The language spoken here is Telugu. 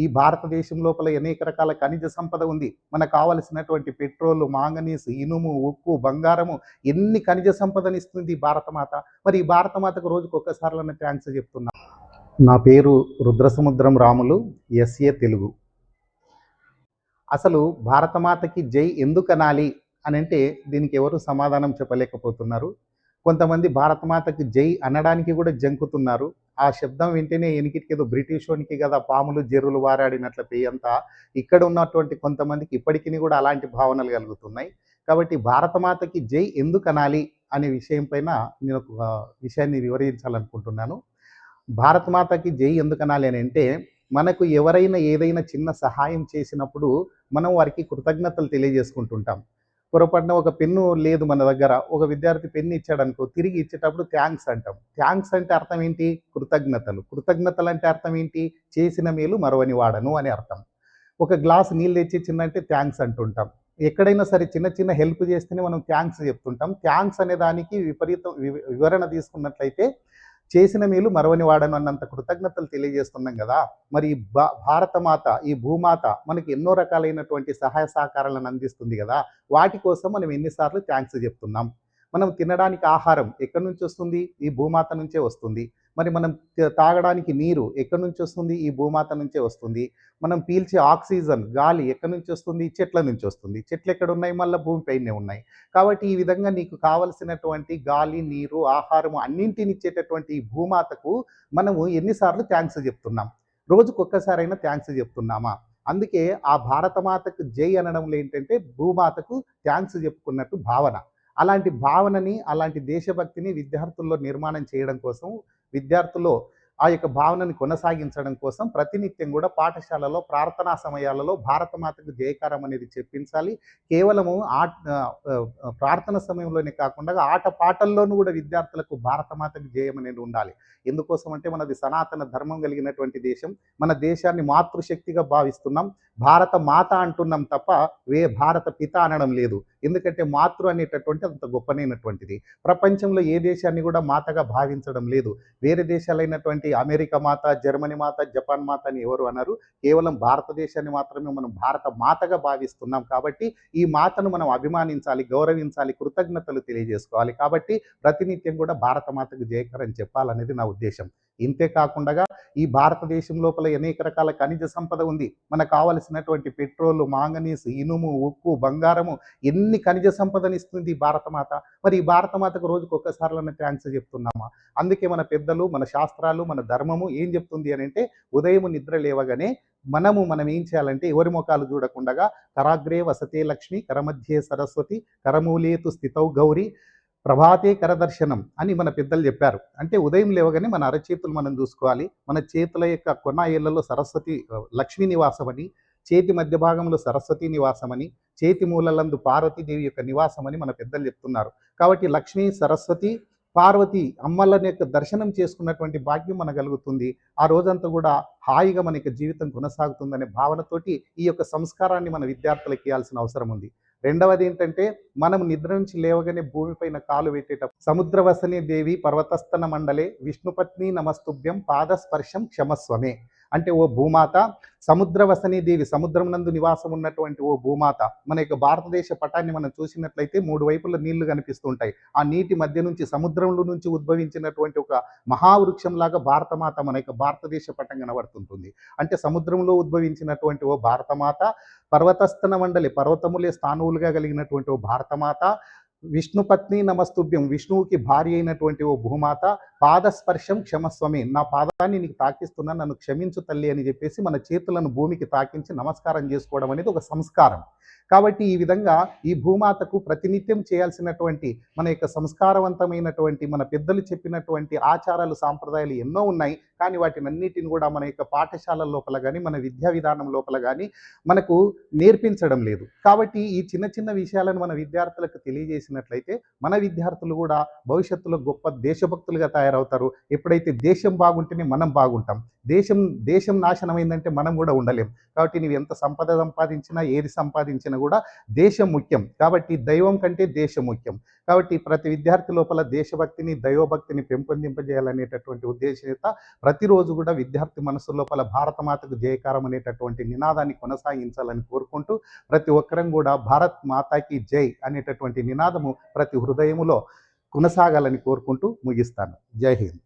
ఈ భారతదేశం లోపల అనేక రకాల ఖనిజ సంపద ఉంది. మనకు కావలసినటువంటి పెట్రోలు, మాంగనీస్, ఇనుము, ఉక్కు, బంగారము ఎన్ని ఖనిజ సంపదనిస్తుంది ఈ భారతమాత. మరి ఈ భారతమాతకు రోజుకు ఒక్కసారలన్నా థ్యాంక్స్ చెప్తున్నా. నా పేరు రుద్రసముద్రం రాములు, ఎస్ఏ తెలుగు. అసలు భారతమాతకి జై ఎందుకనాలి అనంటే దీనికి ఎవరు సమాధానం చెప్పలేకపోతున్నారు. కొంతమంది భారతమాతకి జై అనడానికి కూడా జంకుతున్నారు. ఆ శబ్దం వింటేనే ఎనికిటికేదో బ్రిటిషోనికి కదా పాములు జెర్రులు వారాడినట్ల పేయంతా ఇక్కడ ఉన్నటువంటి కొంతమందికి ఇప్పటికీ కూడా అలాంటి భావనలు కలుగుతున్నాయి. కాబట్టి భారతమాతకి జై ఎందుకనాలి అనే విషయం పైన నేను ఒక విషయాన్ని వివరించాలనుకుంటున్నాను. భారతమాతకి జై ఎందుకనాలి అని అంటే, మనకు ఎవరైనా ఏదైనా చిన్న సహాయం చేసినప్పుడు మనం వారికి కృతజ్ఞతలు తెలియజేసుకుంటుంటాం. పొరపాటున ఒక పెన్ను లేదు మన దగ్గర, ఒక విద్యార్థి పెన్ను ఇచ్చాడనుకో, తిరిగి ఇచ్చేటప్పుడు థ్యాంక్స్ అంటాం. థ్యాంక్స్ అంటే అర్థం ఏంటి? కృతజ్ఞతలు. కృతజ్ఞతలు అంటే అర్థం ఏంటి? చేసిన మేలు మరవని వాడను అని అర్థం. ఒక గ్లాస్ నీళ్ళు తెచ్చి ఇచ్చిందంటే థ్యాంక్స్ అంటుంటాం. ఎక్కడైనా సరే చిన్న చిన్న హెల్ప్ చేస్తేనే మనం థ్యాంక్స్ చెప్తుంటాం. థ్యాంక్స్ అనే దానికి విపరీతం వివరణ తీసుకున్నట్లయితే చేసిన మేలు మరవని వాడను అన్నంత కృతజ్ఞతలు తెలియజేస్తున్నాం కదా. మరి భారతమాత, ఈ భూమాత మనకి ఎన్నో రకాలైనటువంటి సహాయ సహకారాలను అందిస్తుంది కదా. వాటి కోసం మనం ఎన్నిసార్లు థ్యాంక్స్ చెప్తున్నాం. మనం తినడానికి ఆహారం ఎక్కడి నుంచి వస్తుంది? ఈ భూమాత నుంచే వస్తుంది. మరి మనం తాగడానికి నీరు ఎక్కడి నుంచి వస్తుంది? ఈ భూమాత నుంచే వస్తుంది. మనం పీల్చే ఆక్సిజన్ గాలి ఎక్కడి నుంచి వస్తుంది? చెట్ల నుంచి వస్తుంది. చెట్లు ఎక్కడ ఉన్నాయి? మళ్ళీ భూమిపైనే ఉన్నాయి. కాబట్టి ఈ విధంగా నీకు కావలసినటువంటి గాలి, నీరు, ఆహారం అన్నింటిని ఇచ్చేటటువంటి ఈ భూమాతకు మనము ఎన్నిసార్లు థ్యాంక్స్ చెప్తున్నాం? రోజుకొక్కసారైనా థ్యాంక్స్ చెప్తున్నామా? అందుకే ఆ భారతమాతకు జై అనడంలో ఏంటంటే భూమాతకు థ్యాంక్స్ చెప్పుకున్నట్టు భావన. అలాంటి భావనని, అలాంటి దేశభక్తిని విద్యార్థుల్లో నిర్మాణం చేయడం కోసం, విద్యార్థుల్లో ఆ యొక్క భావనని కొనసాగించడం కోసం ప్రతినిత్యం కూడా పాఠశాలలో ప్రార్థనా సమయాలలో భారతమాతకు జయకారం అనేది చెప్పించాలి. కేవలము ప్రార్థన సమయంలోనే కాకుండా ఆట పాటల్లోనూ కూడా విద్యార్థులకు భారతమాతకు జయం అనేది ఉండాలి. ఎందుకోసం అంటే మనది సనాతన ధర్మం కలిగినటువంటి దేశం. మన దేశాన్ని మాతృశక్తిగా భావిస్తున్నాం. భారత మాత అంటున్నాం తప్ప భారత పిత అనడం లేదు. ఎందుకంటే మాతృ అనేటటువంటి అంత గొప్పనైనటువంటిది. ప్రపంచంలో ఏ దేశాన్ని కూడా మాతగా భావించడం లేదు. వేరే దేశాలైనటువంటి అమెరికా మాత, జర్మనీ మాత, జపాన్ మాత అని ఎవరు అన్నారు. కేవలం భారతదేశాన్ని మాత్రమే మనం భారత మాతగా భావిస్తున్నాం. కాబట్టి ఈ మాతను మనం అభిమానించాలి, గౌరవించాలి, కృతజ్ఞతలు తెలియజేసుకోవాలి. కాబట్టి ప్రతినిత్యం కూడా భారత మాతకు జయకరం చెప్పాలనేది నా ఉద్దేశం. ఇంతే కాకుండా ఈ భారతదేశం లోపల అనేక రకాల ఖనిజ సంపద ఉంది. మనకు కావలసినటువంటి పెట్రోలు, మాంగనీస్, ఇనుము, ఉక్కు, బంగారము ఎన్ని ఖనిజ సంపదనిస్తుంది ఈ భారతమాత. మరి ఈ భారతమాతకు రోజుకు ఒక్కసారలన్నా థ్యాంక్స్ చెప్తున్నామా? అందుకే మన పెద్దలు, మన శాస్త్రాలు, మన ధర్మము ఏం చెప్తుంది అని అంటే, ఉదయం నిద్ర లేవగానే మనం ఏం చేయాలంటే ఎవరి ముఖాలు చూడకుండా కరాగ్రే వసతే లక్ష్మి, కరమధ్యే సరస్వతి, కరమూలేతు స్థితౌ గౌరీ, ప్రభాతే కరదర్శనం అని మన పెద్దలు చెప్పారు. అంటే ఉదయం లేవగానే మన అరచేతులు మనం చూసుకోవాలి. మన చేతుల యొక్క కొన ఏళ్లలో సరస్వతి లక్ష్మీ నివాసమని, చేతి మధ్య భాగంలో సరస్వతి నివాసమని, చేతి మూలలందు పార్వతీదేవి యొక్క నివాసమని మన పెద్దలు చెప్తున్నారు. కాబట్టి లక్ష్మీ, సరస్వతి, పార్వతి అమ్మలని యొక్క దర్శనం చేసుకున్నటువంటి భాగ్యం మనకు కలుగుతుంది. ఆ రోజంతా కూడా హాయిగా మన యొక్క జీవితం కొనసాగుతుందనే భావనతోటి ఈ యొక్క సంస్కారాన్ని మన విద్యార్థులకు ఇవ్వాల్సిన అవసరం ఉంది. రెండవది ఏంటంటే, మనం నిద్ర నుంచి లేవగానే భూమిపైన కాలు పెట్టేటప్పుడు సముద్రవసనే దేవి పర్వతస్థన మండలే విష్ణుపత్ని నమస్తుభ్యం పాదస్పర్శం క్షమస్వమే. అంటే ఓ భూమాత, సముద్రవసనే దేవి, సముద్రం నందు నివాసం ఉన్నటువంటి ఓ భూమాత. మన యొక్క భారతదేశ పటాన్ని మనం చూసినట్లయితే 3 వైపుల నీళ్లు కనిపిస్తుంటాయి. ఆ నీటి మధ్య నుంచి సముద్రంలో నుంచి ఉద్భవించినటువంటి ఒక మహావృక్షంలాగా భారతమాత మన యొక్క భారతదేశ పటం కనబడుతుంటుంది. అంటే సముద్రంలో ఉద్భవించినటువంటి ఓ భారతమాత, పర్వతస్థన మండలి, పర్వతములే స్థానువులుగా కలిగినటువంటి ఓ భారతమాత, విష్ణుపత్ని నమస్తుభ్యం, విష్ణువుకి భార్య అయినటువంటి ఓ భూమాత, పాదస్పర్శం క్షమస్వమే, నా పాదాన్ని నీకు తాకిస్తున్నా, నన్ను క్షమించు తల్లి అని చెప్పేసి మన చేతులను భూమికి తాకించి నమస్కారం చేసుకోవడం అనేది ఒక సంస్కారం. కాబట్టి ఈ విధంగా ఈ భూమాతకు ప్రతినిత్యం చేయాల్సినటువంటి మన యొక్క సంస్కారవంతమైనటువంటి మన పెద్దలు చెప్పినటువంటి ఆచారాలు, సాంప్రదాయాలు ఎన్నో ఉన్నాయి. కానీ వాటినన్నిటిని కూడా మన యొక్క పాఠశాలల లోపల కానీ, మన విద్యా విధానం లోపల కానీ మనకు నేర్పించడం లేదు. కాబట్టి ఈ చిన్న చిన్న విషయాలను మన విద్యార్థులకు తెలియజేసినట్లయితే మన విద్యార్థులు కూడా భవిష్యత్తులో గొప్ప దేశభక్తులుగా తయారవుతారు. ఎప్పుడైతే దేశం బాగుంటేనే మనం బాగుంటాం. దేశం నాశనమైందంటే మనం కూడా ఉండలేం. కాబట్టి నువ్వు ఎంత సంపద సంపాదించినా, ఏది సంపాదించినా కూడా దేశం ముఖ్యం. కాబట్టి దైవం కంటే దేశం ముఖ్యం. కాబట్టి ప్రతి విద్యార్థి లోపల దేశభక్తిని, దైవభక్తిని పెంపొందింపజేయాలనేటటువంటి ఉద్దేశ్యత ప్రతిరోజు కూడా విద్యార్థి మనసు లోపల భారతమాతకు జయకారం అనేటటువంటి నినాదాన్ని కొనసాగించాలని కోరుకుంటూ, ప్రతి ఒక్కరం కూడా భారత్ మాతాకి జై అనేటటువంటి నినాదము ప్రతి హృదయములో కొనసాగాలని కోరుకుంటూ ముగిస్తాను. జై హింద్.